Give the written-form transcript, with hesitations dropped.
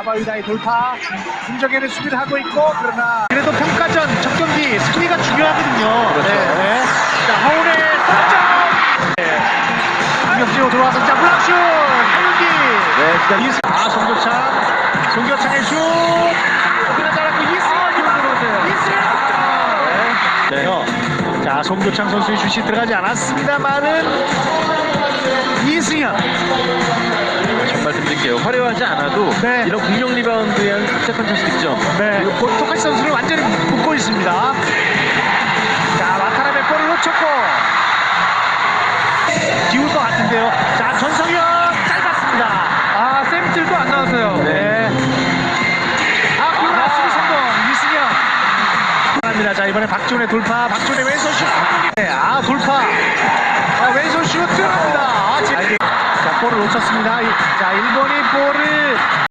아바위다의 돌파. 김정현의 수비를 하고 있고, 그러나 그래도 평가전 첫 경기 승리가 중요하거든요. 그렇죠. 네. 자, 허운의 석점. 네. 공격지로 들어와서 자, 블락슛. 한윤기. 네, 진짜 송교창의 슛. 그러나 잘하고 이승현 득점. 네. 자, 송교창 선수의 슛이 들어가지 않았습니다만은 이승현. 말씀드릴게요. 화려하지 않아도 네. 이런 공격 리바운드에 한 세컨 찬스 득점. 네, 토카치 선수를 완전히 묶고 있습니다. 자, 와타나베 볼을 놓쳤고 기울 것 같은데요. 자, 전성현 짧았습니다. 아, 샘틀도 안 나왔어요. 네. 아, 그러나 수비 성공. 이승현. 합니다. 자, 이번에 박지훈의 돌파. 박지훈의 왼손 슛. 네, 아, 돌파. 아, 왼손 슛 들어갑니다. 자, 볼을 놓쳤습니다. 자, 일본이 볼을